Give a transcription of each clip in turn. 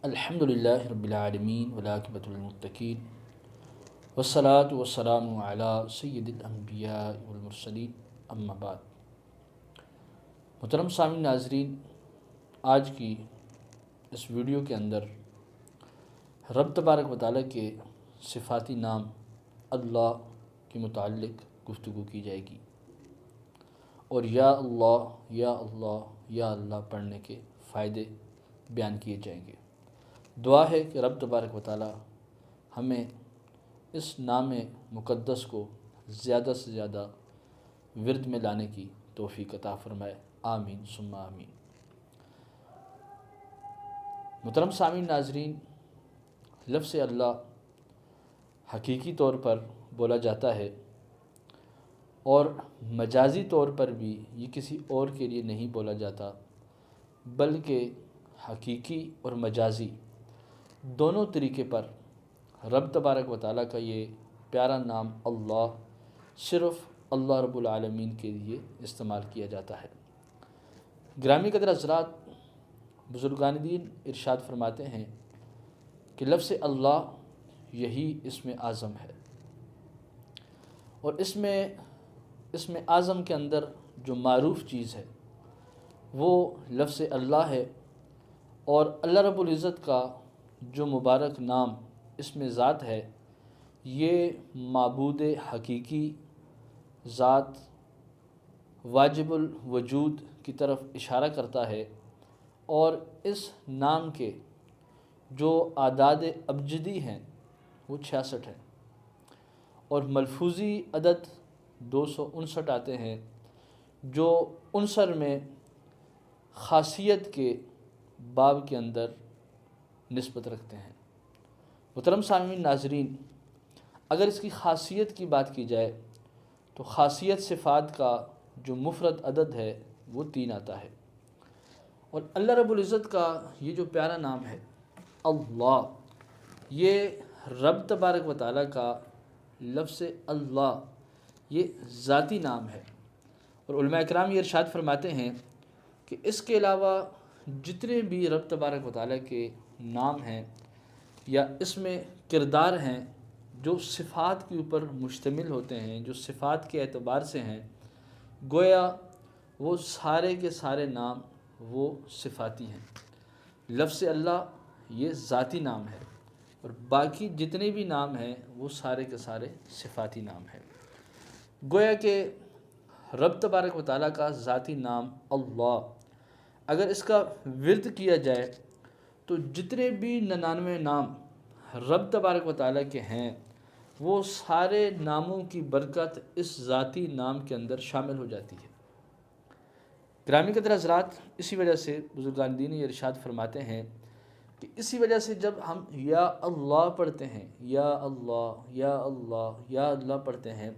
الحمد للہ رب العالمین والعاقبۃ للمتقین والصلاة والسلام علی سید الانبیاء والمرسلین اما بعد۔ محترم سامعین ناظرین، آج کی اس ویڈیو کے اندر رب تبارک و تعالیٰ کے صفاتی نام اللہ کے متعلق گفتگو کی جائے گی اور یا اللہ یا اللہ پڑھنے کے فائدے بیان کیے جائیں گے۔ دعا ہے کہ رب تبارک و تعالیٰ ہمیں اس نام مقدس کو زیادہ سے زیادہ ورد میں لانے کی توفیق عطا فرمائے، آمین ثم آمین۔ محترم سامعین ناظرین، لفظ اللہ حقیقی طور پر بولا جاتا ہے اور مجازی طور پر بھی یہ کسی اور کے لیے نہیں بولا جاتا، بلکہ حقیقی اور مجازی دونوں طریقے پر رب تبارک و تعالیٰ کا یہ پیارا نام اللہ صرف اللہ رب العالمین کے لیے استعمال کیا جاتا ہے۔ گرامی قدر حضرات، بزرگان دین ارشاد فرماتے ہیں کہ لفظ اللہ یہی اسم اعظم ہے، اور اسم اعظم کے اندر جو معروف چیز ہے وہ لفظ اللہ ہے، اور اللہ رب العزت کا جو مبارک نام اسم ذات ہے یہ معبود حقیقی ذات واجب الوجود کی طرف اشارہ کرتا ہے، اور اس نام کے جو اعداد ابجدی ہیں وہ 66 ہیں، اور ملفوظی عدد 259 آتے ہیں جو عنصر میں خاصیت کے باب کے اندر نسبت رکھتے ہیں۔ محترم سامعین ناظرین، اگر اس کی خاصیت کی بات کی جائے تو خاصیت صفات کا جو مفرد عدد ہے وہ 3 آتا ہے، اور اللہ رب العزت کا یہ جو پیارا نام ہے اللہ، یہ رب تبارک و تعالیٰ کا لفظ اللہ یہ ذاتی نام ہے، اور علماء اکرام یہ ارشاد فرماتے ہیں کہ اس کے علاوہ جتنے بھی رب تبارک و تعالیٰ کے نام ہیں یا اس میں کردار ہیں جو صفات کے اوپر مشتمل ہوتے ہیں، جو صفات کے اعتبار سے ہیں، گویا وہ سارے کے سارے نام وہ صفاتی ہیں۔ لفظ اللہ یہ ذاتی نام ہے، اور باقی جتنے بھی نام ہیں وہ سارے کے سارے صفاتی نام ہیں۔ گویا کہ رب تبارک و تعالیٰ کا ذاتی نام اللہ اگر اس کا ورد کیا جائے تو جتنے بھی 99 نام رب تبارک و تعالیٰ کے ہیں وہ سارے ناموں کی برکت اس ذاتی نام کے اندر شامل ہو جاتی ہے۔ گرامی قدر حضرات، اسی وجہ سے بزرگان دین یہ ارشاد فرماتے ہیں کہ اسی وجہ سے جب ہم یا اللہ پڑھتے ہیں، یا اللہ یا اللہ یا اللہ پڑھتے ہیں،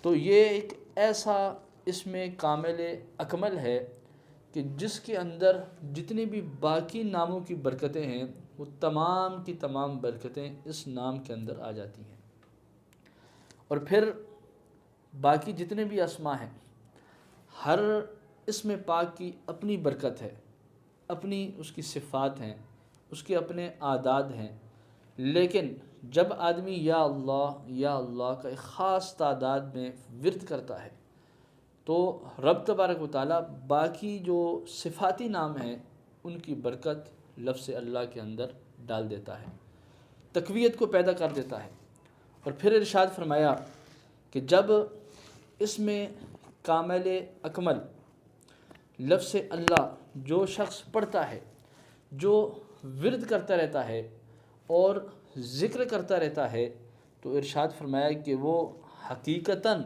تو یہ ایک ایسا اسم کامل اکمل ہے کہ جس کے اندر جتنی بھی باقی ناموں کی برکتیں ہیں وہ تمام کی تمام برکتیں اس نام کے اندر آ جاتی ہیں، اور پھر باقی جتنے بھی اسما ہیں ہر اسم پاک کی اپنی برکت ہے، اپنی اس کی صفات ہیں، اس کے اپنے اعداد ہیں، لیکن جب آدمی یا اللہ کا ایک خاص تعداد میں ورد کرتا ہے تو رب تبارک و تعالیٰ باقی جو صفاتی نام ہیں ان کی برکت لفظ اللہ کے اندر ڈال دیتا ہے، تقویت کو پیدا کر دیتا ہے۔ اور پھر ارشاد فرمایا کہ جب اس میں کامل اکمل لفظ اللہ جو شخص پڑھتا ہے، جو ورد کرتا رہتا ہے اور ذکر کرتا رہتا ہے، تو ارشاد فرمایا کہ وہ حقیقتاً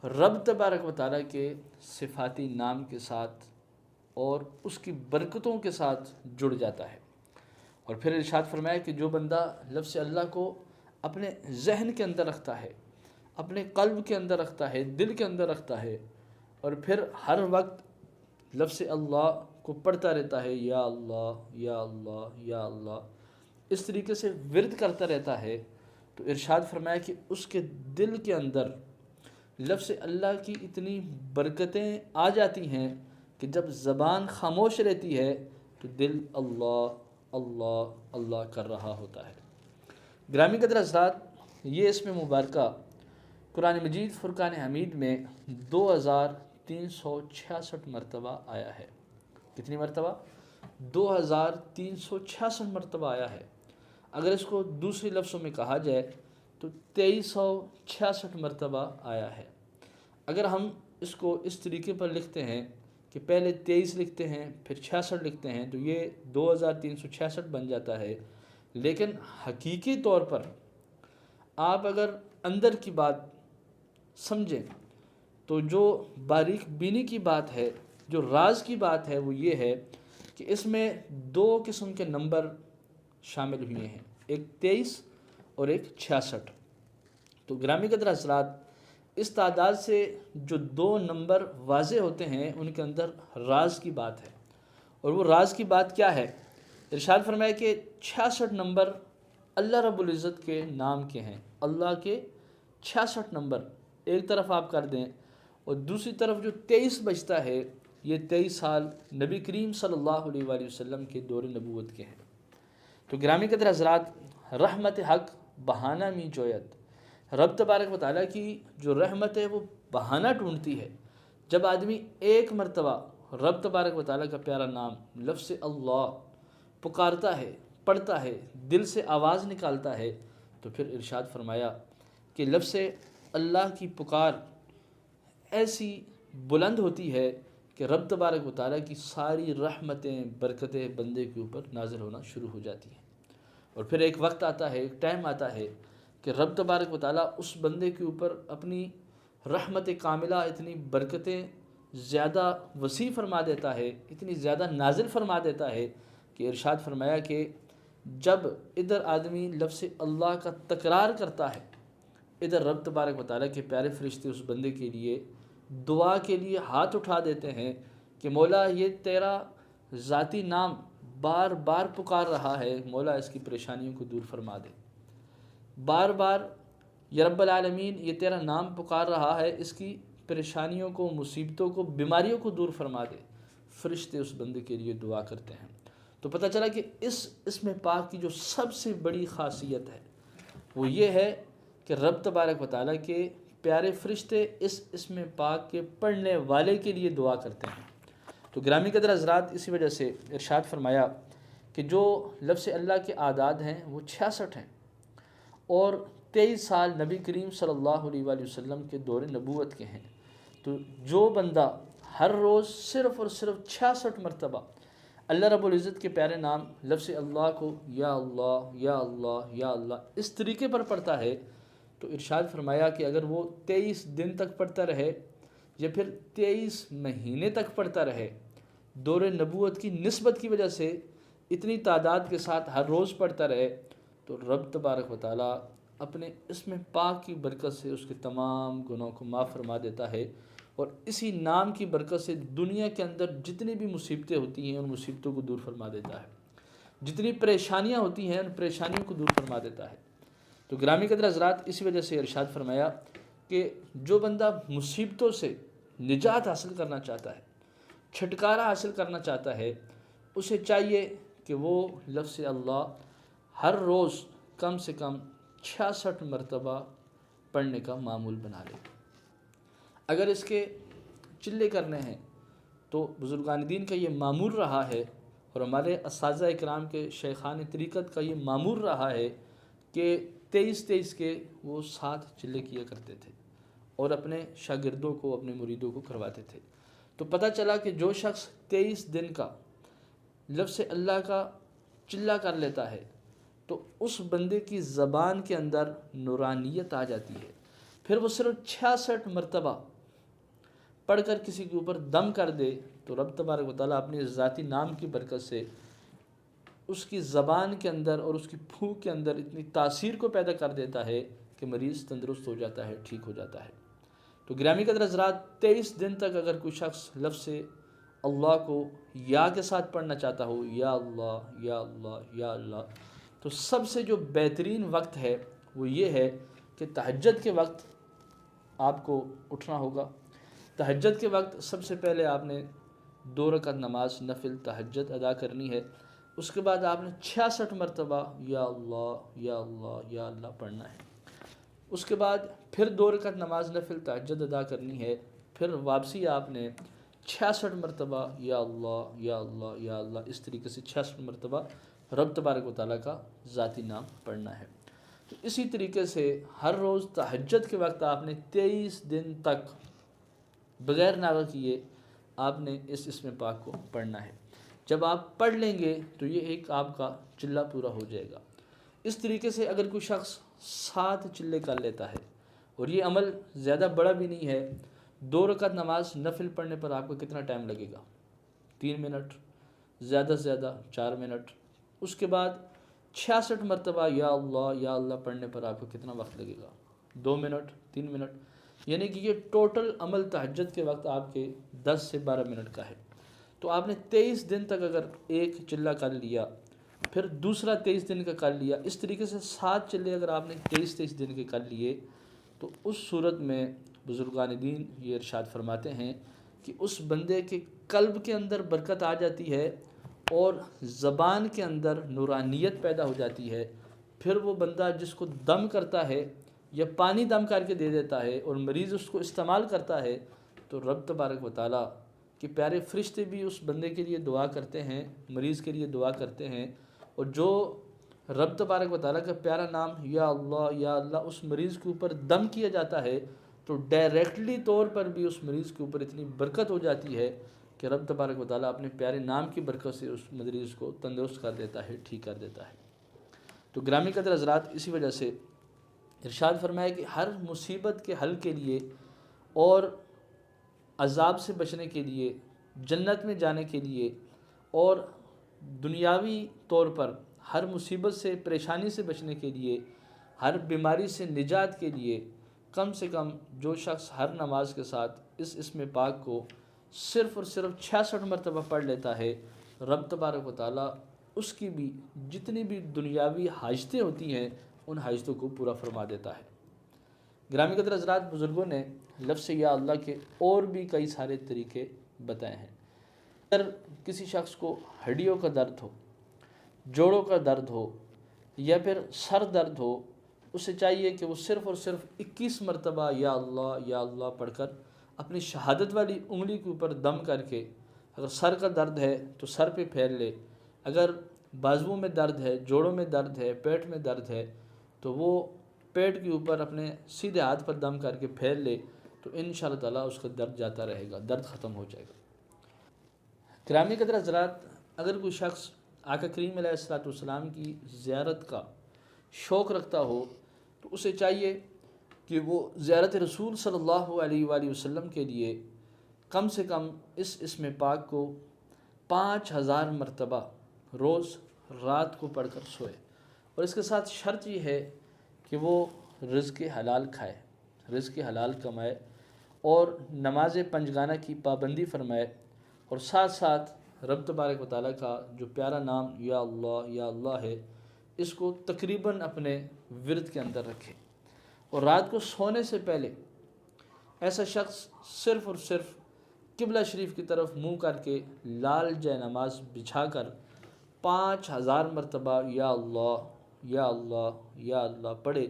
رب تبارک و تعالیٰ کے صفاتی نام کے ساتھ اور اس کی برکتوں کے ساتھ جڑ جاتا ہے۔ اور پھر ارشاد فرمایا کہ جو بندہ لفظ اللہ کو اپنے ذہن کے اندر رکھتا ہے، اپنے قلب کے اندر رکھتا ہے، دل کے اندر رکھتا ہے، اور پھر ہر وقت لفظ اللہ کو پڑھتا رہتا ہے، یا اللہ یا اللہ یا اللہ، اس طریقے سے ورد کرتا رہتا ہے، تو ارشاد فرمایا کہ اس کے دل کے اندر لفظ اللہ کی اتنی برکتیں آ جاتی ہیں کہ جب زبان خاموش رہتی ہے تو دل اللہ اللہ اللہ کر رہا ہوتا ہے۔ گرامی قدر حضرات، یہ اسم مبارکہ قرآن مجید فرقان حمید میں 2366 مرتبہ آیا ہے۔ کتنی مرتبہ؟ 2366 مرتبہ آیا ہے۔ اگر اس کو دوسرے لفظوں میں کہا جائے تو 2366 مرتبہ آیا ہے۔ اگر ہم اس کو اس طریقے پر لکھتے ہیں کہ پہلے 23 لکھتے ہیں پھر 66 لکھتے ہیں تو یہ 2366 بن جاتا ہے، لیکن حقیقی طور پر آپ اگر اندر کی بات سمجھیں تو جو باریک بینی کی بات ہے، جو راز کی بات ہے، وہ یہ ہے کہ اس میں 2 قسم کے نمبر شامل ہوئے ہیں، ایک 23 اور ایک 66۔ تو گرامی قدر حضرات، اس تعداد سے جو 2 نمبر واضح ہوتے ہیں ان کے اندر راز کی بات ہے، اور وہ راز کی بات کیا ہے؟ ارشاد فرمایا کہ 66 نمبر اللہ رب العزت کے نام کے ہیں۔ اللہ کے 66 نمبر ایک طرف آپ کر دیں، اور دوسری طرف جو 23 بچتا ہے، یہ 23 سال نبی کریم صلی اللہ علیہ وآلہ وسلم کے دور نبوت کے ہیں۔ تو گرامی قدر حضرات، رحمت حق بہانہ می جویت، رب تبارک و تعالیٰ کی جو رحمت ہے وہ بہانہ ڈھونڈتی ہے۔ جب آدمی ایک مرتبہ رب تبارک و تعالیٰ کا پیارا نام لفظ اللہ پکارتا ہے، پڑھتا ہے، دل سے آواز نکالتا ہے، تو پھر ارشاد فرمایا کہ لفظ اللہ کی پکار ایسی بلند ہوتی ہے کہ رب تبارک و تعالیٰ کی ساری رحمتیں، برکتیں بندے کے اوپر نازل ہونا شروع ہو جاتی ہیں۔ اور پھر ایک وقت آتا ہے، ایک ٹائم آتا ہے کہ رب تبارک و تعالیٰ اس بندے کے اوپر اپنی رحمت کاملہ، اتنی برکتیں زیادہ وسیع فرما دیتا ہے، اتنی زیادہ نازل فرما دیتا ہے کہ ارشاد فرمایا کہ جب ادھر آدمی لفظ اللہ کا تکرار کرتا ہے، ادھر رب تبارک و تعالیٰ کے پیارے فرشتے اس بندے کے لیے دعا کے لیے ہاتھ اٹھا دیتے ہیں کہ مولا یہ تیرا ذاتی نام بار بار پکار رہا ہے، مولا اس کی پریشانیوں کو دور فرما دے۔ بار بار یا رب العالمین یہ تیرا نام پکار رہا ہے، اس کی پریشانیوں کو، مصیبتوں کو، بیماریوں کو دور فرما دے۔ فرشتے اس بندے کے لیے دعا کرتے ہیں۔ تو پتہ چلا کہ اس اسم پاک کی جو سب سے بڑی خاصیت ہے وہ یہ ہے کہ رب تبارک و تعالیٰ کے پیارے فرشتے اس اسم پاک کے پڑھنے والے کے لیے دعا کرتے ہیں۔ تو گرامی قدر حضرات، اسی وجہ سے ارشاد فرمایا کہ جو لفظ اللہ کے اعداد ہیں وہ 66 ہیں، اور 23 سال نبی کریم صلی اللہ علیہ وآلہ وسلم کے دور نبوت کے ہیں۔ تو جو بندہ ہر روز صرف اور صرف 66 مرتبہ اللہ رب العزت کے پیارے نام لفظ اللہ کو یا اللہ یا اللہ یا اللہ اس طریقے پر پڑھتا ہے، تو ارشاد فرمایا کہ اگر وہ 23 دن تک پڑھتا رہے یا پھر 23 مہینے تک پڑھتا رہے، دور نبوت کی نسبت کی وجہ سے اتنی تعداد کے ساتھ ہر روز پڑھتا رہے، تو رب تبارک و تعالیٰ اپنے اسم پاک کی برکت سے اس کے تمام گناہوں کو معاف فرما دیتا ہے، اور اسی نام کی برکت سے دنیا کے اندر جتنی بھی مصیبتیں ہوتی ہیں ان مصیبتوں کو دور فرما دیتا ہے، جتنی پریشانیاں ہوتی ہیں ان پریشانیوں کو دور فرما دیتا ہے۔ تو گرامی قدر حضرات، اسی وجہ سے ارشاد فرمایا کہ جو بندہ مصیبتوں سے نجات حاصل کرنا چاہتا ہے، چھٹکارا حاصل کرنا چاہتا ہے، اسے چاہیے کہ وہ لفظ اللہ ہر روز کم سے کم 66 مرتبہ پڑھنے کا معمول بنا لے۔ اگر اس کے چلے کرنے ہیں تو بزرگان دین کا یہ معمول رہا ہے، اور ہمارے اساتذہ اکرام کے شیخان طریقت کا یہ معمول رہا ہے کہ 23 کے وہ 7 چلے کیا کرتے تھے اور اپنے شاگردوں کو، اپنے مریدوں کو کرواتے تھے۔ تو پتہ چلا کہ جو شخص 23 دن کا لفظ اللہ کا چلہ کر لیتا ہے تو اس بندے کی زبان کے اندر نورانیت آ جاتی ہے۔ پھر وہ صرف 66 مرتبہ پڑھ کر کسی کے اوپر دم کر دے تو رب تبارک و تعالیٰ اپنے ذاتی نام کی برکت سے اس کی زبان کے اندر اور اس کی پھونک کے اندر اتنی تاثیر کو پیدا کر دیتا ہے کہ مریض تندرست ہو جاتا ہے، ٹھیک ہو جاتا ہے۔ تو گرامی قدر حضرات، 23 دن تک اگر کوئی شخص لفظ اللہ کو یا کے ساتھ پڑھنا چاہتا ہو، یا اللہ یا اللہ یا اللہ، تو سب سے جو بہترین وقت ہے وہ یہ ہے کہ تہجد کے وقت آپ کو اٹھنا ہوگا۔ تہجد کے وقت سب سے پہلے آپ نے 2 رکعت نماز نفل تہجد ادا کرنی ہے۔ اس کے بعد آپ نے 66 مرتبہ یا اللہ یا اللہ یا اللہ پڑھنا ہے۔ اس کے بعد پھر 2 رکعت نماز نفل تہجد ادا کرنی ہے، پھر واپسی آپ نے 66 مرتبہ یا اللہ یا اللہ یا اللہ، اس طریقے سے 66 مرتبہ رب تبارک و تعالیٰ کا ذاتی نام پڑھنا ہے۔ تو اسی طریقے سے ہر روز تہجد کے وقت آپ نے 23 دن تک بغیر ناغہ کیے آپ نے اس اسم پاک کو پڑھنا ہے۔ جب آپ پڑھ لیں گے تو یہ ایک آپ کا چلہ پورا ہو جائے گا۔ اس طریقے سے اگر کوئی شخص 7 چلے کر لیتا ہے، اور یہ عمل زیادہ بڑا بھی نہیں ہے، 2 رکعت نماز نفل پڑھنے پر آپ کو کتنا ٹائم لگے گا؟ 3 منٹ، زیادہ سے زیادہ 4 منٹ۔ اس کے بعد 66 مرتبہ یا اللہ پڑھنے پر آپ کو کتنا وقت لگے گا؟ 2 منٹ، 3 منٹ، یعنی کہ یہ ٹوٹل عمل تہجد کے وقت آپ کے 10 سے 12 منٹ کا ہے۔ تو آپ نے 23 دن تک اگر ایک چلہ کر لیا، پھر دوسرا 23 دن کا کر لیا، اس طریقے سے 7 چلے اگر آپ نے 23 دن کے کر لیے، تو اس صورت میں بزرگان دین یہ ارشاد فرماتے ہیں کہ اس بندے کے قلب کے اندر برکت آ جاتی ہے اور زبان کے اندر نورانیت پیدا ہو جاتی ہے۔ پھر وہ بندہ جس کو دم کرتا ہے یا پانی دم کر کے دے دیتا ہے اور مریض اس کو استعمال کرتا ہے، تو رب تبارک و تعالیٰ کہ پیارے فرشتے بھی اس بندے کے لیے دعا کرتے ہیں، مریض کے لیے دعا کرتے ہیں، اور جو رب تبارک و تعالیٰ کا پیارا نام یا اللہ اس مریض کے اوپر دم کیا جاتا ہے، تو ڈائریکٹلی طور پر بھی اس مریض کے اوپر اتنی برکت ہو جاتی ہے کہ رب تبارک و تعالیٰ اپنے پیارے نام کی برکت سے اس مریض کو تندرست کر دیتا ہے، ٹھیک کر دیتا ہے۔ تو گرامی قدر حضرات، اسی وجہ سے ارشاد فرمایا کہ ہر مصیبت کے حل کے لیے اور عذاب سے بچنے کے لیے، جنت میں جانے کے لیے، اور دنیاوی طور پر ہر مصیبت سے پریشانی سے بچنے کے لیے، ہر بیماری سے نجات کے لیے، کم سے کم جو شخص ہر نماز کے ساتھ اس اسم پاک کو صرف اور صرف 66 مرتبہ پڑھ لیتا ہے، رب تبارک و تعالیٰ اس کی بھی جتنی بھی دنیاوی حاجتیں ہوتی ہیں ان حاجتوں کو پورا فرما دیتا ہے۔ گرامی قدر حضرات، بزرگوں نے لفظ یا اللہ کے اور بھی کئی سارے طریقے بتائے ہیں۔ اگر کسی شخص کو ہڈیوں کا درد ہو، جوڑوں کا درد ہو، یا پھر سر درد ہو، اسے چاہیے کہ وہ صرف اور صرف 21 مرتبہ یا اللہ پڑھ کر اپنی شہادت والی انگلی کے اوپر دم کر کے، اگر سر کا درد ہے تو سر پہ پھیر لے، اگر بازوؤں میں درد ہے، جوڑوں میں درد ہے، پیٹ میں درد ہے، تو وہ پیٹ کے اوپر اپنے سیدھے ہاتھ پر دم کر کے پھیر لے، تو انشاءاللہ تعالیٰ اس کا درد جاتا رہے گا، درد ختم ہو جائے گا۔ گرامی قدر حضرات، اگر کوئی شخص آقا کریم علیہ السلام کی زیارت کا شوق رکھتا ہو تو اسے چاہیے کہ وہ زیارت رسول صلی اللہ علیہ وآلہ وسلم کے لیے کم سے کم اس اسم پاک کو 5000 مرتبہ روز رات کو پڑھ کر سوئے، اور اس کے ساتھ شرط یہ ہے کہ وہ رزق حلال کھائے، رزق حلال کمائے، اور نماز پنجگانہ کی پابندی فرمائے، اور ساتھ ساتھ رب تبارک و تعالیٰ کا جو پیارا نام یا اللہ ہے، اس کو تقریباً اپنے ورد کے اندر رکھے۔ اور رات کو سونے سے پہلے ایسا شخص صرف اور صرف قبلہ شریف کی طرف منہ کر کے لال جے نماز بچھا کر 5000 مرتبہ یا اللہ پڑھے،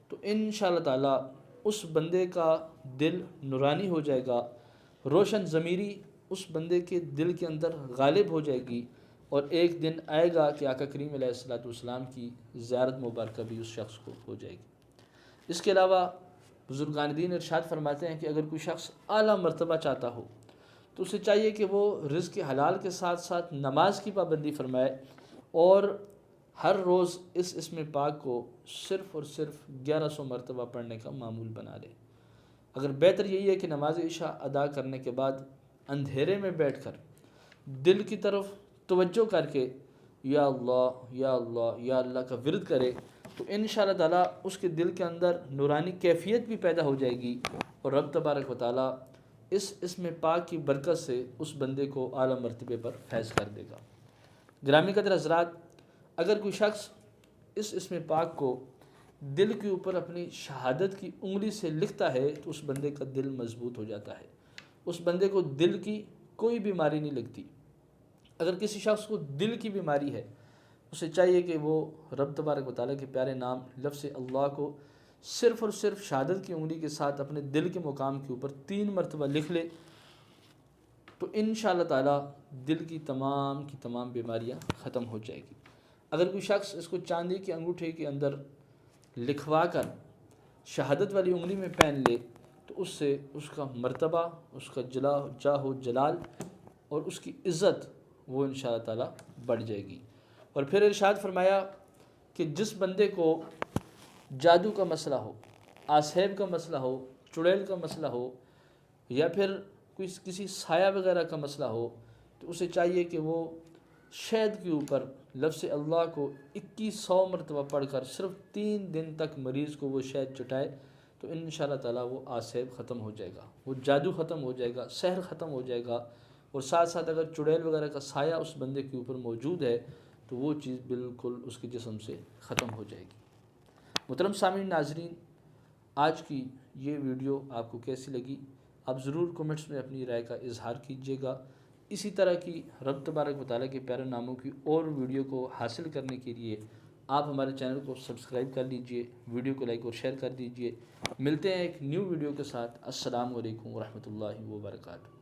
تو انشاءاللہ تعالیٰ اس بندے کا دل نورانی ہو جائے گا، روشن ضمیری اس بندے کے دل کے اندر غالب ہو جائے گی، اور ایک دن آئے گا کہ آقا کریم علیہ السلام کی زیارت مبارکہ بھی اس شخص کو ہو جائے گی۔ اس کے علاوہ بزرگان دین ارشاد فرماتے ہیں کہ اگر کوئی شخص اعلیٰ مرتبہ چاہتا ہو تو اسے چاہیے کہ وہ رزق حلال کے ساتھ ساتھ نماز کی پابندی فرمائے، اور ہر روز اس اسم پاک کو صرف اور صرف 1100 مرتبہ پڑھنے کا معمول بنا لے۔ اگر بہتر یہی ہے کہ نماز عشاء ادا کرنے کے بعد اندھیرے میں بیٹھ کر دل کی طرف توجہ کر کے یا اللہ کا ورد کرے، تو انشاءاللہ تعالیٰ اس کے دل کے اندر نورانی کیفیت بھی پیدا ہو جائے گی، اور رب تبارک و تعالیٰ اس اسم پاک کی برکت سے اس بندے کو اعلیٰ مرتبے پر فیض کر دے گا۔ گرامی قدر حضرات، اگر کوئی شخص اس اسم پاک کو دل کے اوپر اپنی شہادت کی انگلی سے لکھتا ہے تو اس بندے کا دل مضبوط ہو جاتا ہے، اس بندے کو دل کی کوئی بیماری نہیں لگتی، اگر کسی شخص کو دل کی بیماری ہے، اسے چاہیے کہ وہ رب تبارک و تعالیٰ کے پیارے نام لفظ اللہ کو صرف اور صرف شہادت کی انگلی کے ساتھ اپنے دل کے مقام کے اوپر 3 مرتبہ لکھ لے، تو انشاءاللہ تعالیٰ دل کی تمام بیماریاں ختم ہو جائے گی۔ اگر کوئی شخص اس کو چاندی کے انگوٹھے کے اندر لکھوا کر شہادت والی انگلی میں پہن لے تو اس سے اس کا مرتبہ، اس کا جاہ و جلال اور اس کی عزت وہ انشاءاللہ تعالیٰ بڑھ جائے گی۔ اور پھر ارشاد فرمایا کہ جس بندے کو جادو کا مسئلہ ہو، آسیب کا مسئلہ ہو، چڑیل کا مسئلہ ہو، یا پھر کسی سایہ وغیرہ کا مسئلہ ہو، تو اسے چاہیے کہ وہ شہد کے اوپر لفظ اللہ کو 2100 مرتبہ پڑھ کر صرف 3 دن تک مریض کو وہ شہد چٹائے، تو انشاءاللہ تعالیٰ وہ آسیب ختم ہو جائے گا، وہ جادو ختم ہو جائے گا، سحر ختم ہو جائے گا، اور ساتھ ساتھ اگر چڑیل وغیرہ کا سایہ اس بندے کے اوپر موجود ہے تو وہ چیز بالکل اس کے جسم سے ختم ہو جائے گی۔ محترم سامعین ناظرین، آج کی یہ ویڈیو آپ کو کیسی لگی؟ آپ ضرور کومنٹس میں اپنی رائے کا اظہار کیجیے گا۔ اسی طرح کی رب تبارک و تعالیٰ کے پیارے ناموں کی اور ویڈیو کو حاصل کرنے کے لیے آپ ہمارے چینل کو سبسکرائب کر لیجئے، ویڈیو کو لائک اور شیئر کر دیجئے۔ ملتے ہیں ایک نیو ویڈیو کے ساتھ۔ السلام علیکم ورحمۃ اللہ وبرکاتہ۔